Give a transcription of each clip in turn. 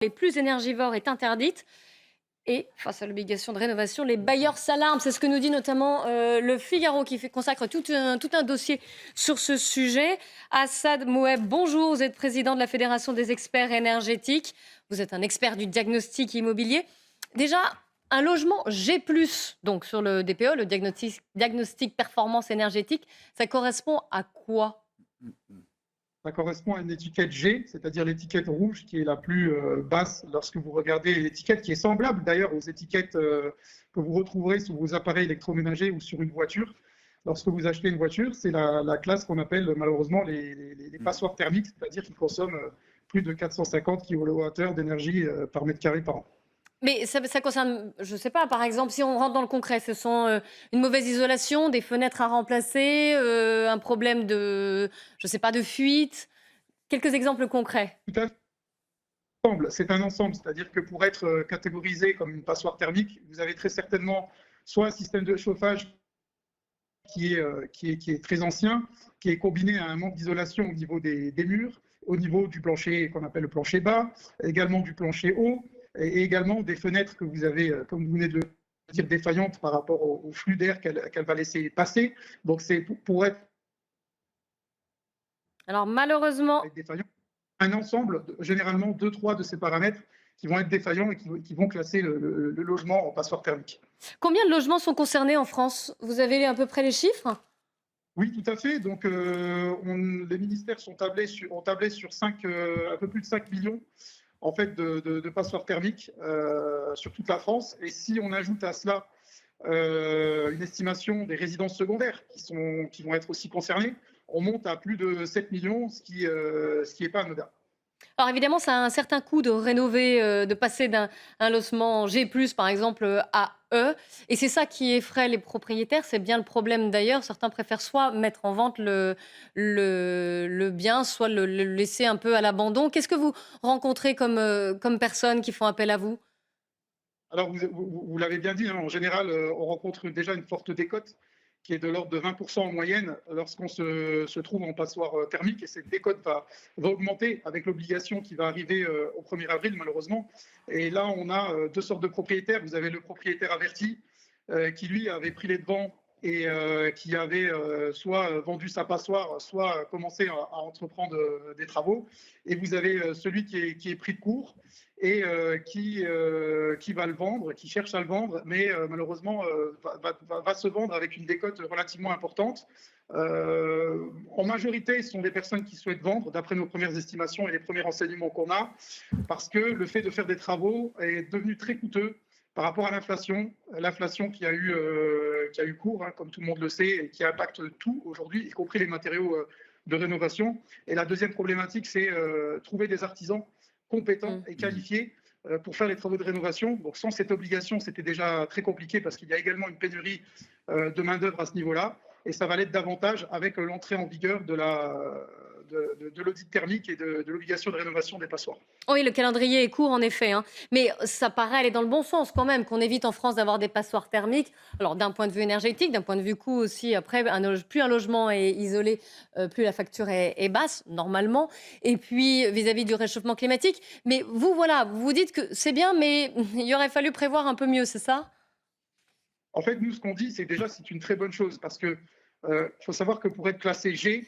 les plus énergivores est interdite. Et face à l'obligation de rénovation, les bailleurs s'alarment. C'est ce que nous dit notamment Le Figaro qui consacre tout un dossier sur ce sujet. Assad Moueb, bonjour. Vous êtes président de la Fédération des experts énergétiques. Vous êtes un expert du diagnostic immobilier. Déjà, un logement G+, donc sur le DPE, le diagnostic performance énergétique, ça correspond à quoi? Ça correspond à une étiquette G, c'est-à-dire l'étiquette rouge qui est la plus basse lorsque vous regardez l'étiquette, qui est semblable d'ailleurs aux étiquettes que vous retrouverez sur vos appareils électroménagers ou sur une voiture. Lorsque vous achetez une voiture, c'est la classe qu'on appelle malheureusement les passoires thermiques, c'est-à-dire qu'ils consomment plus de 450 kWh d'énergie par mètre carré par an. Mais ça concerne, je ne sais pas, par exemple, si on rentre dans le concret, ce sont une mauvaise isolation, des fenêtres à remplacer, un problème de, je ne sais pas, de fuite. Quelques exemples concrets. Tout à fait. C'est un ensemble, c'est-à-dire que pour être catégorisé comme une passoire thermique, vous avez très certainement soit un système de chauffage qui est très ancien, qui est combiné à un manque d'isolation au niveau des murs, au niveau du plancher qu'on appelle le plancher bas, également du plancher haut, et également des fenêtres que vous avez, comme vous venez de le dire, défaillantes par rapport au flux d'air qu'elle va laisser passer. Donc c'est pour être Alors malheureusement, défaillant, un ensemble, généralement 2-3 de ces paramètres qui vont être défaillants et qui vont classer le logement en passoire thermique. combien de logements sont concernés en France? Vous avez à peu près les chiffres? Oui, tout à fait. Donc, les ministères ont tablé sur un peu plus de 5 millions en fait, de passoires thermiques sur toute la France. Et si on ajoute à cela une estimation des résidences secondaires qui vont être aussi concernées, on monte à plus de 7 millions, ce qui est pas anodin. Alors évidemment, ça a un certain coût de rénover, de passer d'un un logement G+, par exemple, à E. Et c'est ça qui effraie les propriétaires. C'est bien le problème d'ailleurs. Certains préfèrent soit mettre en vente le bien, soit le laisser un peu à l'abandon. Qu'est-ce que vous rencontrez comme personnes qui font appel à vous? Alors, vous l'avez bien dit, hein, en général, on rencontre déjà une forte décote qui est de l'ordre de 20% en moyenne lorsqu'on se trouve en passoire thermique. Et cette décote va augmenter avec l'obligation qui va arriver au 1er avril, malheureusement. Et là, on a deux sortes de propriétaires. Vous avez le propriétaire averti qui, lui, avait pris les devants et qui avait soit vendu sa passoire, soit commencé à entreprendre des travaux. Et vous avez celui qui est pris de court et qui va le vendre, qui cherche à le vendre, mais malheureusement va se vendre avec une décote relativement importante. En majorité, ce sont des personnes qui souhaitent vendre, d'après nos premières estimations et les premiers renseignements qu'on a, parce que le fait de faire des travaux est devenu très coûteux par rapport à l'inflation qui a eu cours, hein, comme tout le monde le sait, et qui impacte tout aujourd'hui, y compris les matériaux de rénovation. Et la deuxième problématique, c'est trouver des artisans compétents et qualifiés pour faire les travaux de rénovation. Donc sans cette obligation, c'était déjà très compliqué parce qu'il y a également une pénurie de main-d'œuvre à ce niveau-là. Et ça va l'être davantage avec l'entrée en vigueur de l'audit thermique et de l'obligation de rénovation des passoires. Oui, le calendrier est court en effet, hein. Mais ça paraît aller dans le bon sens quand même, qu'on évite en France d'avoir des passoires thermiques. Alors d'un point de vue énergétique, d'un point de vue coût aussi, après, plus un logement est isolé, plus la facture est basse, normalement. Et puis vis-à-vis du réchauffement climatique. Mais vous, voilà, vous vous dites que c'est bien, mais il aurait fallu prévoir un peu mieux, c'est ça? En fait, nous, ce qu'on dit, c'est déjà c'est une très bonne chose parce que faut savoir que pour être classé G,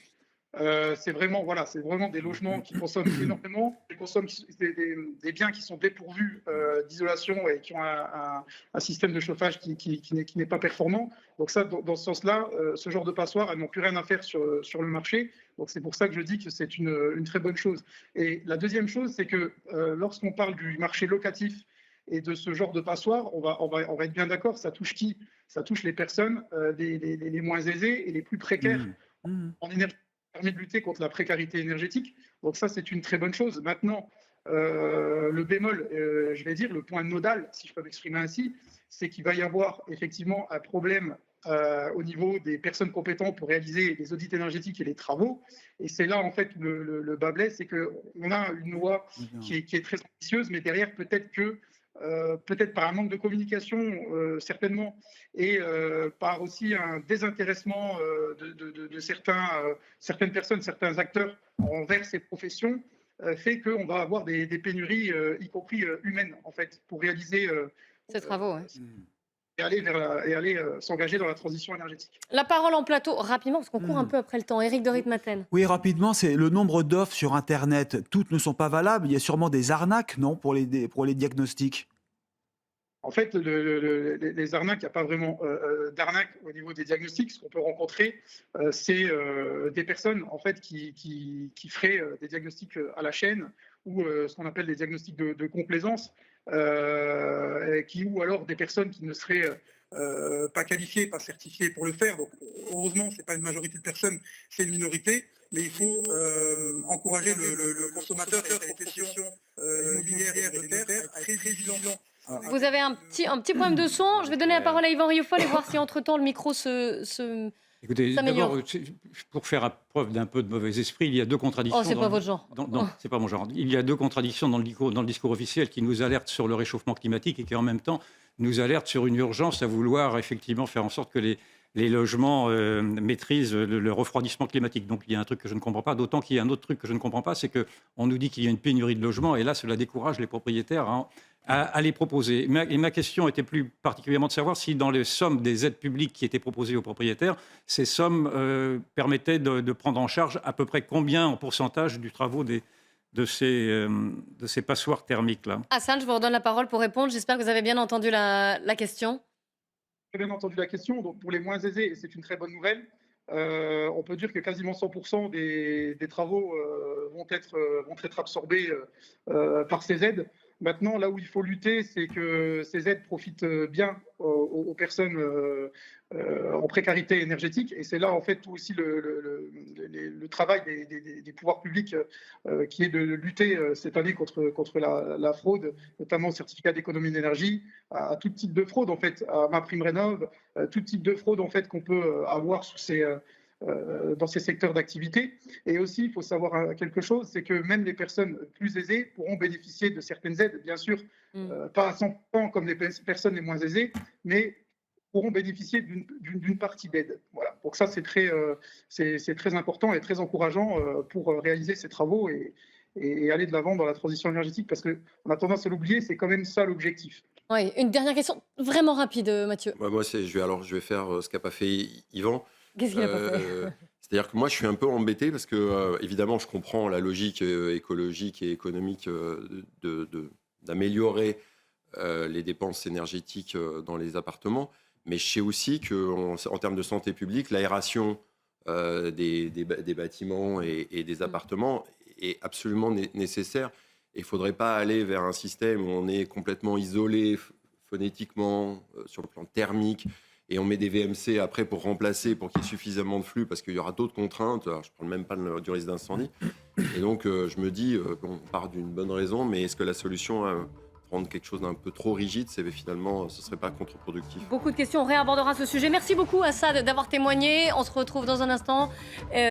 c'est vraiment, voilà, c'est vraiment des logements qui consomment énormément, qui consomment des biens qui sont dépourvus d'isolation et qui ont un système de chauffage qui n'est pas performant. Donc ça, dans ce sens-là, ce genre de passoires, elles n'ont plus rien à faire sur le marché. Donc c'est pour ça que je dis que c'est une très bonne chose. Et la deuxième chose, c'est que lorsqu'on parle du marché locatif et de ce genre de passoire, on va être bien d'accord, ça touche qui? Ça touche les personnes les moins aisées et les plus précaires en énergie, permet de lutter contre la précarité énergétique. Donc ça, c'est une très bonne chose. Maintenant, le bémol, je vais dire, le point nodal, si je peux m'exprimer ainsi, c'est qu'il va y avoir effectivement un problème au niveau des personnes compétentes pour réaliser les audits énergétiques et les travaux. Et c'est là, en fait, le bas blesse, c'est qu'on a une loi qui est très ambitieuse, mais derrière, peut-être par un manque de communication, certainement, et par aussi un désintéressement de certaines personnes, certains acteurs envers ces professions, fait qu'on va avoir des pénuries, y compris humaines, en fait, pour réaliser Ces travaux, ouais. et aller s'engager dans la transition énergétique. La parole en plateau, rapidement, parce qu'on court un peu après le temps. Éric de Ritmaten. Oui, rapidement, c'est le nombre d'offres sur Internet. Toutes ne sont pas valables. Il y a sûrement des arnaques, non, pour les diagnostics. En fait, les arnaques, il n'y a pas vraiment d'arnaque au niveau des diagnostics. Ce qu'on peut rencontrer, c'est des personnes en fait, qui feraient des diagnostics à la chaîne ou ce qu'on appelle des diagnostics de complaisance, ou alors des personnes qui ne seraient pas qualifiées, pas certifiées pour le faire. Donc, heureusement, ce n'est pas une majorité de personnes, c'est une minorité. Mais il faut encourager le consommateur et les professions immobilières et de notaires à être très vigilants. Vous avez un petit problème de son. Je vais donner la parole à Yvan Rieufol et voir si entre-temps le micro Écoutez, s'améliore. d'abord, pour faire preuve d'un peu de mauvais esprit, il y a deux contradictions. Oh, c'est pas votre genre. Non, c'est pas mon genre. Il y a deux contradictions dans le discours officiel qui nous alertent sur le réchauffement climatique et qui en même temps nous alertent sur une urgence à vouloir effectivement faire en sorte que les logements maîtrisent le refroidissement climatique. Donc il y a un truc que je ne comprends pas, d'autant qu'il y a un autre truc que je ne comprends pas, c'est qu'on nous dit qu'il y a une pénurie de logements et là cela décourage les propriétaires à les proposer. Et ma question était plus particulièrement de savoir si dans les sommes des aides publiques qui étaient proposées aux propriétaires, ces sommes permettaient de prendre en charge à peu près combien en pourcentage du travaux de ces passoires thermiques-là. Hassan, je vous redonne la parole pour répondre. J'espère que vous avez bien entendu la question. J'ai bien entendu la question. Donc, pour les moins aisés, et c'est une très bonne nouvelle, on peut dire que quasiment 100% des travaux vont être absorbés par ces aides. Maintenant, là où il faut lutter, c'est que ces aides profitent bien aux personnes en précarité énergétique. Et c'est là, en fait, aussi le travail des pouvoirs publics qui est de lutter cette année contre la fraude, notamment au certificat d'économie d'énergie, à tout type de fraude, en fait, à MaPrimeRénov', tout type de fraude, en fait, qu'on peut avoir dans ces secteurs d'activité. Et aussi, il faut savoir quelque chose, c'est que même les personnes plus aisées pourront bénéficier de certaines aides, bien sûr, pas à 100% comme les personnes les moins aisées, mais pourront bénéficier d'une partie d'aide. Voilà. Donc ça, c'est très important et très encourageant pour réaliser ces travaux et aller de l'avant dans la transition énergétique, parce qu'on a tendance à l'oublier, c'est quand même ça l'objectif. Oui, une dernière question vraiment rapide, Mathieu. Moi, je vais faire ce qu'a pas fait Yvan. Qu'est-ce qu'il a pas fait? C'est-à-dire que moi, je suis un peu embêté parce que, évidemment, je comprends la logique écologique et économique d'améliorer les dépenses énergétiques dans les appartements, mais je sais aussi qu'en termes de santé publique, l'aération des bâtiments et des appartements est absolument nécessaire. Il ne faudrait pas aller vers un système où on est complètement isolé phonétiquement, sur le plan thermique, et on met des VMC après pour remplacer, pour qu'il y ait suffisamment de flux, parce qu'il y aura d'autres contraintes. Alors, je ne parle même pas du risque d'incendie. Et donc, je me dis, on part d'une bonne raison, mais est-ce que la solution, rendre quelque chose d'un peu trop rigide, c'est finalement, ce ne serait pas contre-productif? Beaucoup de questions, on réabordera ce sujet. Merci beaucoup, Assad, d'avoir témoigné. On se retrouve dans un instant.